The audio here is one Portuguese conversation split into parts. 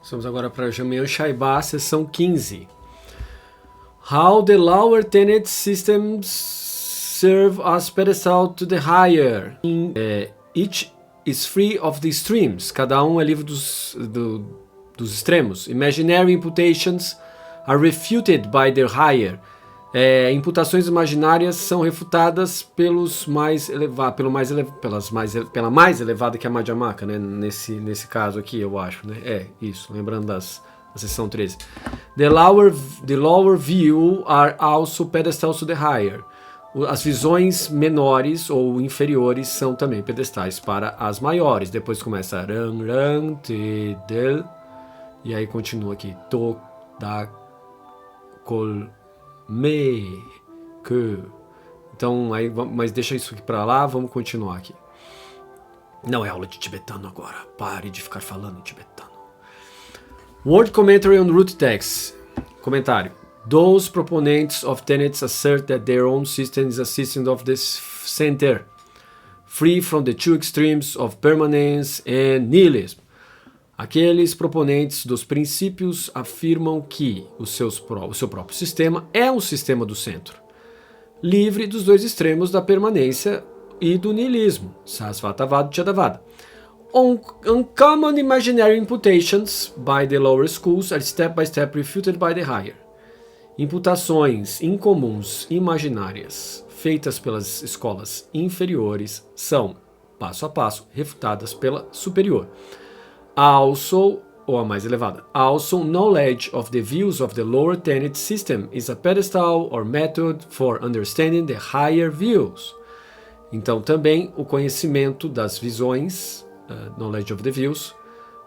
Estamos agora para Jamyan Shaibá, sessão 15. How the lower tenet systems serve as pedestal to the higher. Each is free of the extremes. Cada um é livre dos extremos. Imaginary imputations are refuted by their higher. Imputações imaginárias são refutadas pela mais elevada que é a Madhyamaka, né? Nesse caso aqui, eu acho, né? Isso, lembrando da seção 13. The lower view are also pedestals to the higher. As visões menores ou inferiores são também pedestais para as maiores. Depois começa ran, te, del, e aí continua aqui to, da, kol, me, que. Então, aí, mas deixa isso aqui para lá, vamos continuar aqui. Não é aula de tibetano agora, pare de ficar falando em tibetano. Word commentary on root text. Comentário. Those proponents of tenets assert that their own system is a system of the center, free from the two extremes of permanence and nihilism. Aqueles proponentes dos princípios afirmam que o seu próprio sistema é um sistema do centro, livre dos dois extremos da permanência e do nihilismo. Sasvatavada Chadavada. Uncommon imaginary imputations by the lower schools are step by step refuted by the higher. Imputações incomuns imaginárias feitas pelas escolas inferiores são, passo a passo, refutadas pela superior. Also, ou a mais elevada, also knowledge of the views of the lower tenet system is a pedestal or method for understanding the higher views. Então também o conhecimento das visões, knowledge of the views,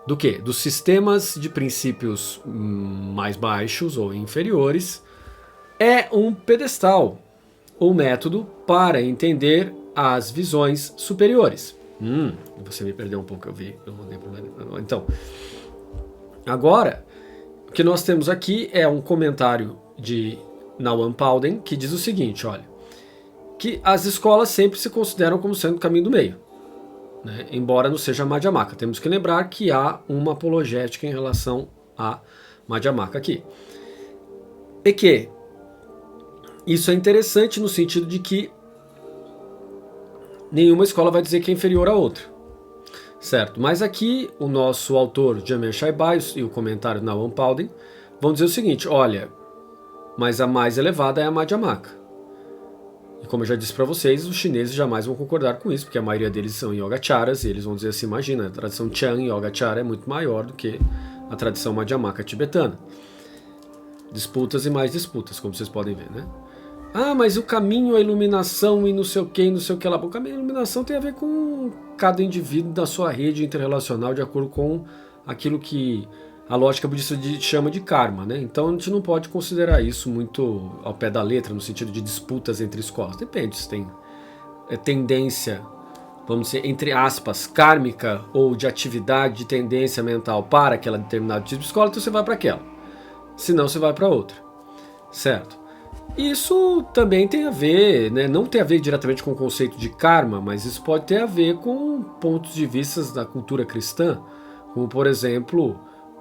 do que? Dos sistemas de princípios mais baixos ou inferiores, é um pedestal ou método para entender as visões superiores. Você me perdeu um pouco, eu mandei problema. Então, agora, o que nós temos aqui é um comentário de Nawan Palden que diz o seguinte, olha, que as escolas sempre se consideram como sendo o caminho do meio, né? Embora não seja a Madhyamaka. Temos que lembrar que há uma apologética em relação à Madhyamaka aqui. E que isso é interessante no sentido de que nenhuma escola vai dizer que é inferior à outra, certo? Mas aqui o nosso autor, Jamyan Shaibá, e o comentário na Nawan Palden vão dizer o seguinte, olha, mas a mais elevada é a Madhyamaka. E como eu já disse para vocês, os chineses jamais vão concordar com isso, porque a maioria deles são Yogacharas, e eles vão dizer assim, imagina, a tradição Chan Yogachara é muito maior do que a tradição Madhyamaka tibetana. Disputas e mais disputas, como vocês podem ver, né? Ah, mas o caminho, a iluminação e não sei o que lá. O caminho e a iluminação tem a ver com cada indivíduo da sua rede interrelacional, de acordo com aquilo que a lógica budista chama de karma, né? Então a gente não pode considerar isso muito ao pé da letra, no sentido de disputas entre escolas. Depende, se tem tendência, vamos dizer, entre aspas, kármica ou de atividade, de tendência mental para aquela determinada tipo de escola, então você vai para aquela. Senão você vai para outra. Certo? Isso também tem a ver, né? Não tem a ver diretamente com o conceito de karma, mas isso pode ter a ver com pontos de vista da cultura cristã, como por exemplo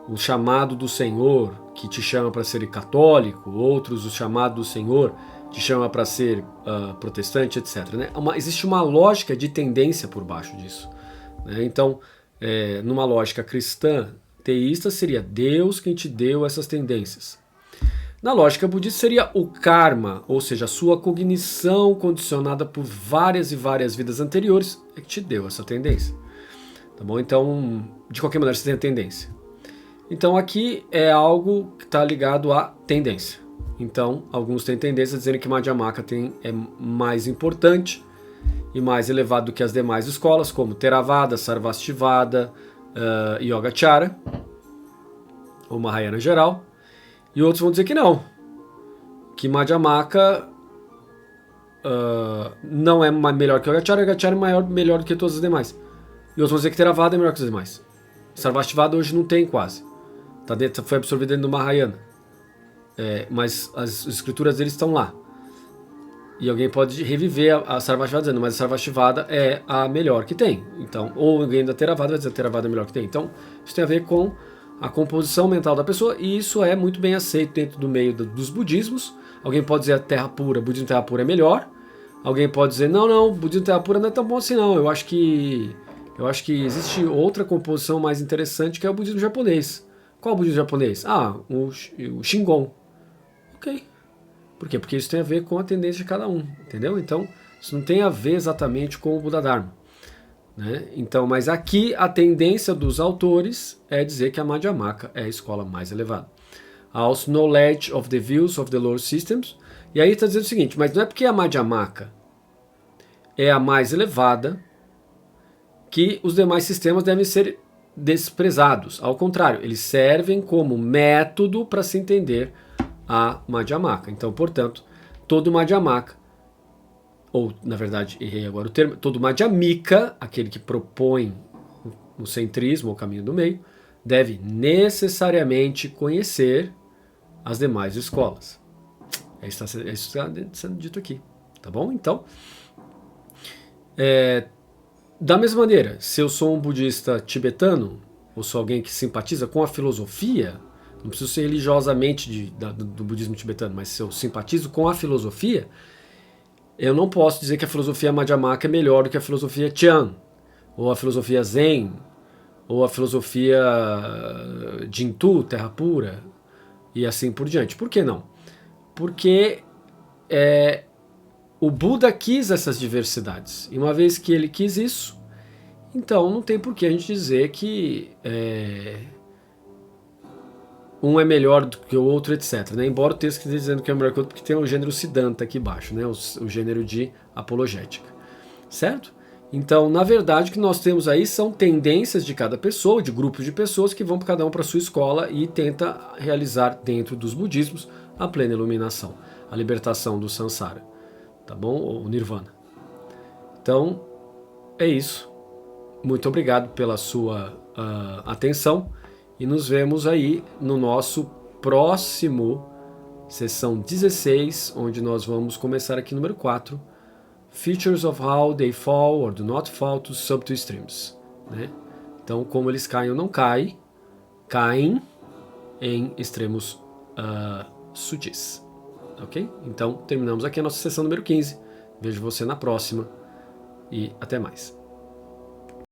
o chamado do Senhor que te chama para ser católico, outros o chamado do Senhor te chama para ser protestante, etc. Né? Existe uma lógica de tendência por baixo disso, né? Então, numa lógica cristã teísta seria Deus quem te deu essas tendências. Na lógica budista seria o karma, ou seja, a sua cognição condicionada por várias e várias vidas anteriores é que te deu essa tendência. Tá bom? Então, de qualquer maneira, você tem a tendência. Então, aqui é algo que está ligado à tendência. Então, alguns têm tendência a dizerem que Madhyamaka é mais importante e mais elevado do que as demais escolas, como Theravada, Sarvastivada, Yogacara, ou Mahayana geral. E outros vão dizer que não, que Madhyamaka não é melhor que Yogacara, Yogacara é melhor do que todas as demais. E outros vão dizer que Theravada é melhor que as demais. Sarvastivada hoje não tem quase. Foi absorvido dentro do Mahayana. Mas as escrituras deles estão lá. E alguém pode reviver a Sarvastivada dizendo, mas a Sarvastivada é a melhor que tem. Então, ou alguém da Theravada vai dizer que a Theravada é a melhor que tem. Então, isso tem a ver com a composição mental da pessoa, e isso é muito bem aceito dentro do meio dos budismos. Alguém pode dizer a terra pura, budismo terra pura é melhor. Alguém pode dizer, não, budismo terra pura não é tão bom assim não, eu acho que existe outra composição mais interessante, que é o budismo japonês. Qual é o budismo japonês? O Shingon. Ok. Por quê? Porque isso tem a ver com a tendência de cada um, entendeu? Então, isso não tem a ver exatamente com o Buda Dharma. Né? Então, mas aqui a tendência dos autores é dizer que a Madhyamaka é a escola mais elevada. Also, knowledge of the views of the lower systems. E aí está dizendo o seguinte, mas não é porque a Madhyamaka é a mais elevada que os demais sistemas devem ser desprezados. Ao contrário, eles servem como método para se entender a Madhyamaka. Então, portanto, todo Madhyamaka, ou na verdade, errei agora o termo, todo Madhyamika, aquele que propõe o centrismo, o caminho do meio, deve necessariamente conhecer as demais escolas. É isso que está sendo dito aqui. Tá bom? Então, da mesma maneira, se eu sou um budista tibetano, ou sou alguém que simpatiza com a filosofia, não preciso ser religiosamente do budismo tibetano, mas se eu simpatizo com a filosofia, eu não posso dizer que a filosofia Madhyamaka é melhor do que a filosofia Chan, ou a filosofia Zen, ou a filosofia Jintu, Terra Pura, e assim por diante. Por que não? Porque o Buda quis essas diversidades. E uma vez que ele quis isso, então não tem por que a gente dizer que um é melhor do que o outro, etc. Né? Embora o texto esteja dizendo que é melhor que o outro, porque tem o gênero Siddhanta aqui embaixo, né? o gênero de apologética. Certo? Então, na verdade, o que nós temos aí são tendências de cada pessoa, de grupos de pessoas que vão cada um para a sua escola e tenta realizar dentro dos budismos a plena iluminação, a libertação do samsara, tá bom? Ou nirvana. Então, é isso. Muito obrigado pela sua atenção e nos vemos aí no nosso próximo sessão 16, onde nós vamos começar aqui número 4, Features of how they fall or do not fall to subtle streams. Né? Então, como eles caem ou não caem em extremos sutis. Ok? Então, terminamos aqui a nossa sessão número 15. Vejo você na próxima e até mais.